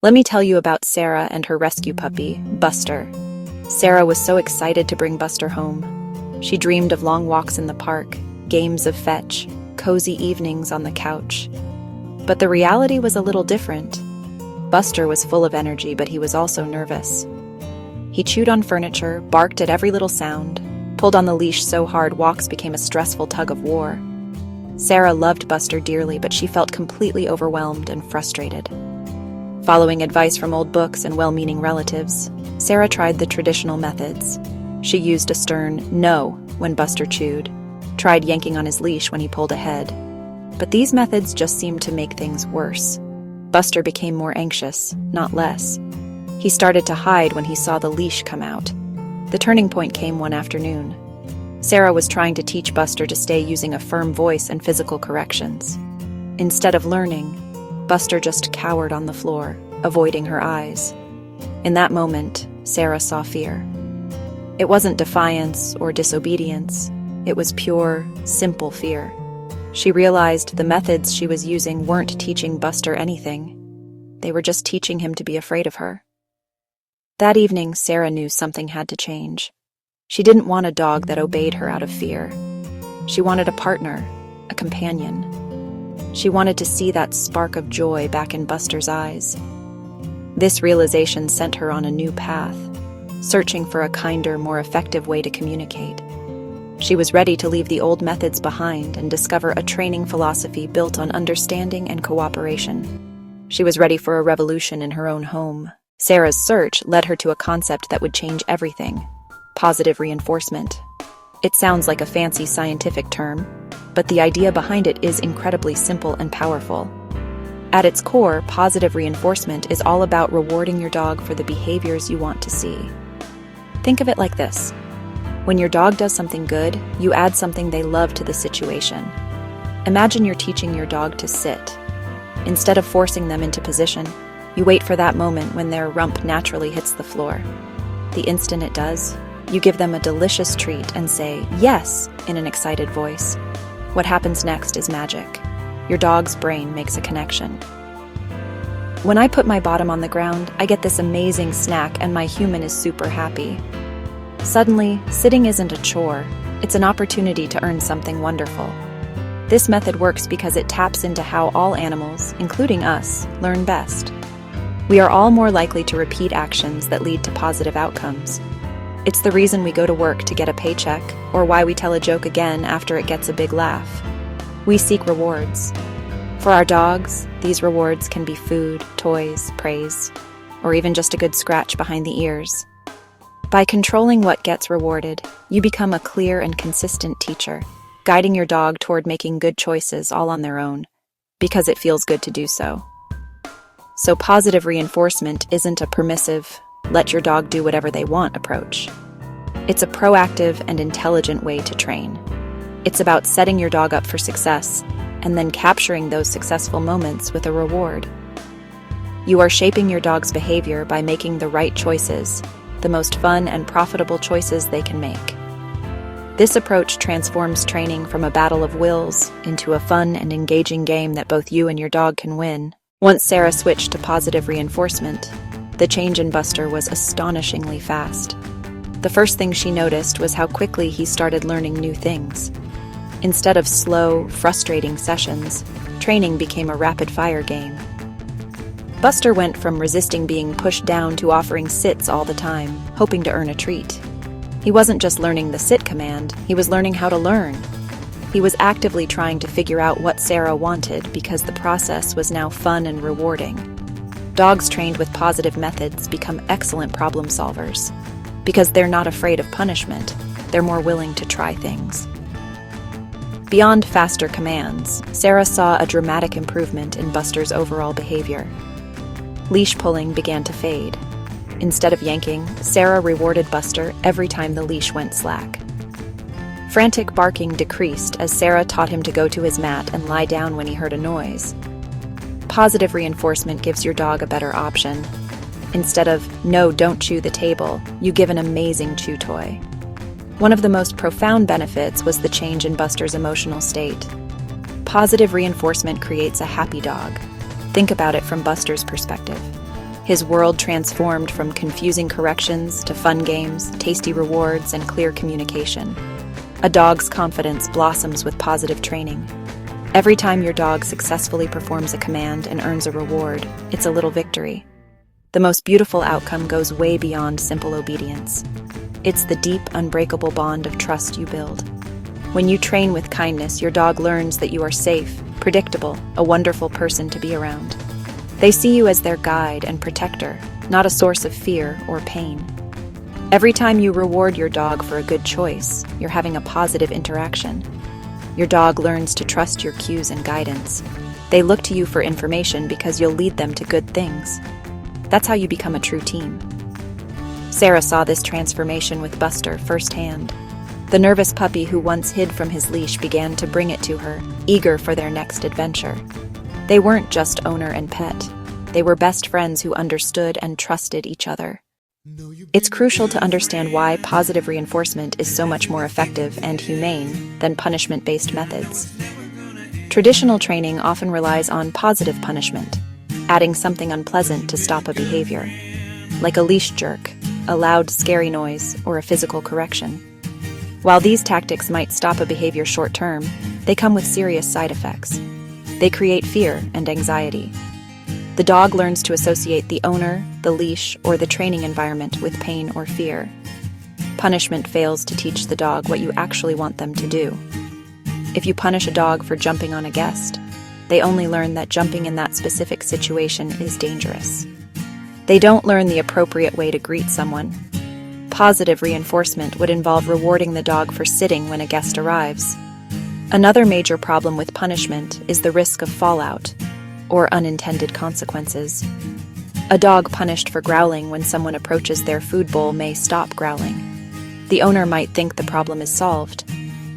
Let me tell you about Sarah and her rescue puppy, Buster. Sarah was so excited to bring Buster home. She dreamed of long walks in the park, games of fetch, cozy evenings on the couch. But the reality was a little different. Buster was full of energy, but he was also nervous. He chewed on furniture, barked at every little sound, pulled on the leash so hard walks became a stressful tug of war. Sarah loved Buster dearly, but she felt completely overwhelmed and frustrated. Following advice from old books and well-meaning relatives, Sarah tried the traditional methods. She used a stern no when Buster chewed, tried yanking on his leash when he pulled ahead. But these methods just seemed to make things worse. Buster became more anxious, not less. He started to hide when he saw the leash come out. The turning point came one afternoon. Sarah was trying to teach Buster to stay using a firm voice and physical corrections. Instead of learning, Buster just cowered on the floor, avoiding her eyes. In that moment, Sarah saw fear. It wasn't defiance or disobedience. It was pure, simple fear. She realized the methods she was using weren't teaching Buster anything. They were just teaching him to be afraid of her. That evening, Sarah knew something had to change. She didn't want a dog that obeyed her out of fear. She wanted a partner, a companion. She wanted to see that spark of joy back in Buster's eyes. This realization sent her on a new path, searching for a kinder, more effective way to communicate. She was ready to leave the old methods behind and discover a training philosophy built on understanding and cooperation. She was ready for a revolution in her own home. Sarah's search led her to a concept that would change everything: positive reinforcement. It sounds like a fancy scientific term, but the idea behind it is incredibly simple and powerful. At its core, positive reinforcement is all about rewarding your dog for the behaviors you want to see. Think of it like this. When your dog does something good, you add something they love to the situation. Imagine you're teaching your dog to sit. Instead of forcing them into position, you wait for that moment when their rump naturally hits the floor. The instant it does, you give them a delicious treat and say, "Yes," in an excited voice. What happens next is magic. Your dog's brain makes a connection. When I put my bottom on the ground, I get this amazing snack and my human is super happy. Suddenly, sitting isn't a chore, it's an opportunity to earn something wonderful. This method works because it taps into how all animals, including us, learn best. We are all more likely to repeat actions that lead to positive outcomes. It's the reason we go to work to get a paycheck, or why we tell a joke again after it gets a big laugh. We seek rewards. For our dogs, these rewards can be food, toys, praise, or even just a good scratch behind the ears. By controlling what gets rewarded, you become a clear and consistent teacher, guiding your dog toward making good choices all on their own, because it feels good to do so. So positive reinforcement isn't a permissive, let your dog do whatever they want approach. It's a proactive and intelligent way to train. It's about setting your dog up for success and then capturing those successful moments with a reward. You are shaping your dog's behavior by making the right choices, the most fun and profitable choices they can make. This approach transforms training from a battle of wills into a fun and engaging game that both you and your dog can win. Once Sarah switched to positive reinforcement, the change in Buster was astonishingly fast. The first thing she noticed was how quickly he started learning new things. Instead of slow, frustrating sessions, training became a rapid-fire game. Buster went from resisting being pushed down to offering sits all the time, hoping to earn a treat. He wasn't just learning the sit command, he was learning how to learn. He was actively trying to figure out what Sarah wanted because the process was now fun and rewarding. Dogs trained with positive methods become excellent problem solvers. Because they're not afraid of punishment, they're more willing to try things. Beyond faster commands, Sarah saw a dramatic improvement in Buster's overall behavior. Leash pulling began to fade. Instead of yanking, Sarah rewarded Buster every time the leash went slack. Frantic barking decreased as Sarah taught him to go to his mat and lie down when he heard a noise. Positive reinforcement gives your dog a better option. Instead of, "No, don't chew the table," you give an amazing chew toy. One of the most profound benefits was the change in Buster's emotional state. Positive reinforcement creates a happy dog. Think about it from Buster's perspective. His world transformed from confusing corrections to fun games, tasty rewards, and clear communication. A dog's confidence blossoms with positive training. Every time your dog successfully performs a command and earns a reward, it's a little victory. The most beautiful outcome goes way beyond simple obedience. It's the deep, unbreakable bond of trust you build. When you train with kindness, your dog learns that you are safe, predictable, a wonderful person to be around. They see you as their guide and protector, not a source of fear or pain. Every time you reward your dog for a good choice, you're having a positive interaction. Your dog learns to trust your cues and guidance. They look to you for information because you'll lead them to good things. That's how you become a true team. Sarah saw this transformation with Buster firsthand. The nervous puppy who once hid from his leash began to bring it to her, eager for their next adventure. They weren't just owner and pet. They were best friends who understood and trusted each other. It's crucial to understand why positive reinforcement is so much more effective and humane than punishment-based methods. Traditional training often relies on positive punishment, adding something unpleasant to stop a behavior, like a leash jerk, a loud, scary noise, or a physical correction. While these tactics might stop a behavior short-term, they come with serious side effects. They create fear and anxiety. The dog learns to associate the owner, the leash, or the training environment with pain or fear. Punishment fails to teach the dog what you actually want them to do. If you punish a dog for jumping on a guest, they only learn that jumping in that specific situation is dangerous. They don't learn the appropriate way to greet someone. Positive reinforcement would involve rewarding the dog for sitting when a guest arrives. Another major problem with punishment is the risk of fallout, or unintended consequences. A dog punished for growling when someone approaches their food bowl may stop growling. The owner might think the problem is solved.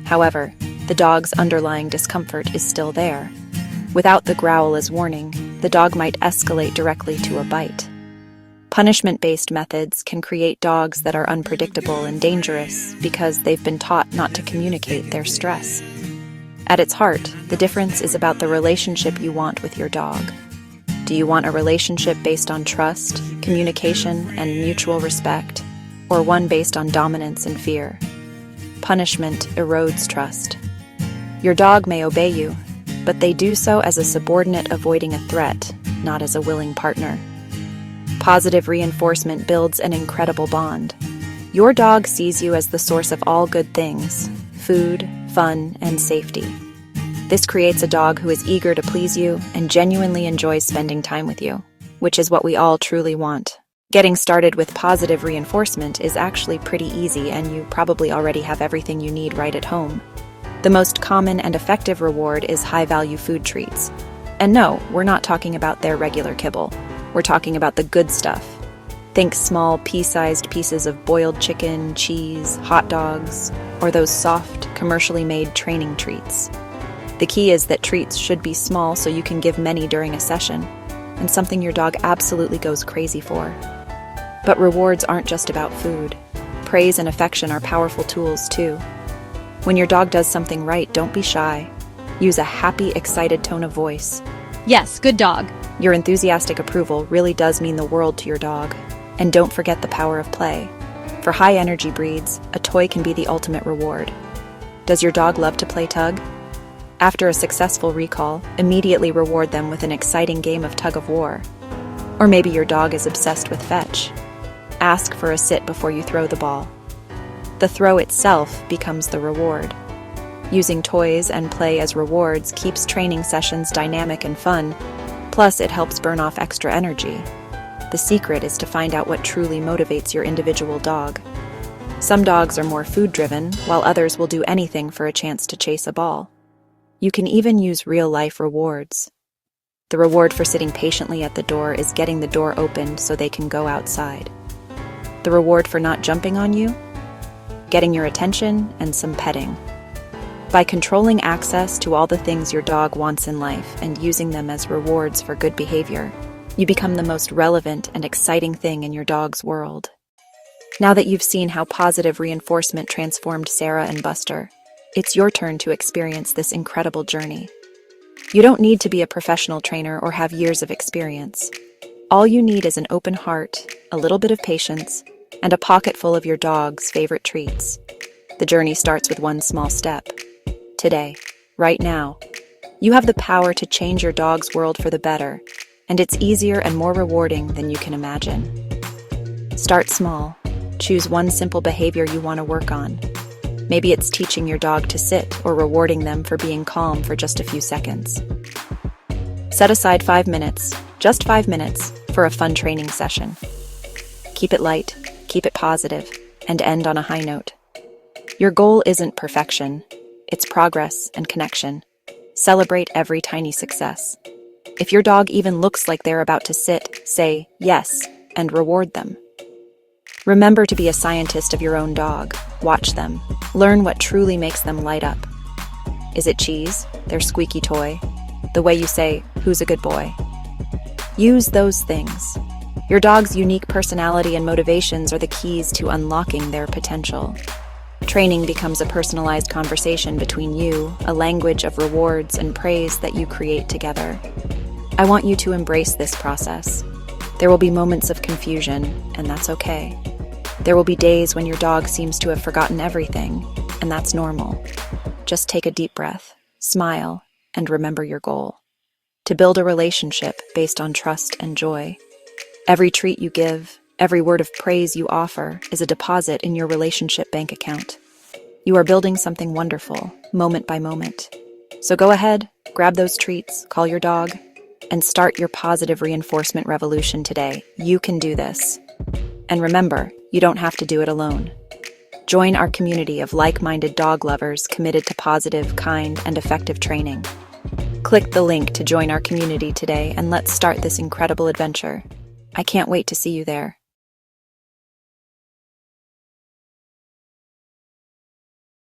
However, the dog's underlying discomfort is still there. Without the growl as warning, the dog might escalate directly to a bite. Punishment-based methods can create dogs that are unpredictable and dangerous because they've been taught not to communicate their stress. At its heart, the difference is about the relationship you want with your dog. Do you want a relationship based on trust, communication, and mutual respect, or one based on dominance and fear? Punishment erodes trust. Your dog may obey you, but they do so as a subordinate avoiding a threat, not as a willing partner. Positive reinforcement builds an incredible bond. Your dog sees you as the source of all good things: food, fun, and safety. This creates a dog who is eager to please you and genuinely enjoys spending time with you, which is what we all truly want. Getting started with positive reinforcement is actually pretty easy, and you probably already have everything you need right at home. The most common and effective reward is high-value food treats. And no, we're not talking about their regular kibble. We're talking about the good stuff. Think small, pea-sized pieces of boiled chicken, cheese, hot dogs, or those soft, commercially made training treats. The key is that treats should be small so you can give many during a session, and something your dog absolutely goes crazy for. But rewards aren't just about food. Praise and affection are powerful tools too. When your dog does something right, don't be shy. Use a happy, excited tone of voice. Yes, good dog. Your enthusiastic approval really does mean the world to your dog. And don't forget the power of play. For high-energy breeds, a toy can be the ultimate reward. Does your dog love to play tug? After a successful recall, immediately reward them with an exciting game of tug-of-war. Or maybe your dog is obsessed with fetch. Ask for a sit before you throw the ball. The throw itself becomes the reward. Using toys and play as rewards keeps training sessions dynamic and fun, plus it helps burn off extra energy. The secret is to find out what truly motivates your individual dog. Some dogs are more food-driven, while others will do anything for a chance to chase a ball. You can even use real-life rewards. The reward for sitting patiently at the door is getting the door opened so they can go outside. The reward for not jumping on you? Getting your attention and some petting. By controlling access to all the things your dog wants in life and using them as rewards for good behavior, you become the most relevant and exciting thing in your dog's world. Now that you've seen how positive reinforcement transformed Sarah and Buster, it's your turn to experience this incredible journey. You don't need to be a professional trainer or have years of experience. All you need is an open heart, a little bit of patience, and a pocket full of your dog's favorite treats. The journey starts with one small step. Today, right now, you have the power to change your dog's world for the better, and it's easier and more rewarding than you can imagine. Start small. Choose one simple behavior you want to work on. Maybe it's teaching your dog to sit or rewarding them for being calm for just a few seconds. Set aside 5 minutes, just 5 minutes, for a fun training session. Keep it light, keep it positive, and end on a high note. Your goal isn't perfection, it's progress and connection. Celebrate every tiny success. If your dog even looks like they're about to sit, say yes and reward them. Remember to be a scientist of your own dog. Watch them. Learn what truly makes them light up. Is it cheese, their squeaky toy? The way you say, "Who's a good boy?" Use those things. Your dog's unique personality and motivations are the keys to unlocking their potential. Training becomes a personalized conversation between you, a language of rewards and praise that you create together. I want you to embrace this process. There will be moments of confusion, and that's okay. There will be days when your dog seems to have forgotten everything, and that's normal. Just take a deep breath, smile, and remember your goal: to build a relationship based on trust and joy. Every treat you give, every word of praise you offer is a deposit in your relationship bank account. You are building something wonderful, moment by moment. So go ahead, grab those treats, call your dog, and start your positive reinforcement revolution today. You can do this. And remember, you don't have to do it alone. Join our community of like-minded dog lovers committed to positive, kind, and effective training. Click the link to join our community today and let's start this incredible adventure. I can't wait to see you there.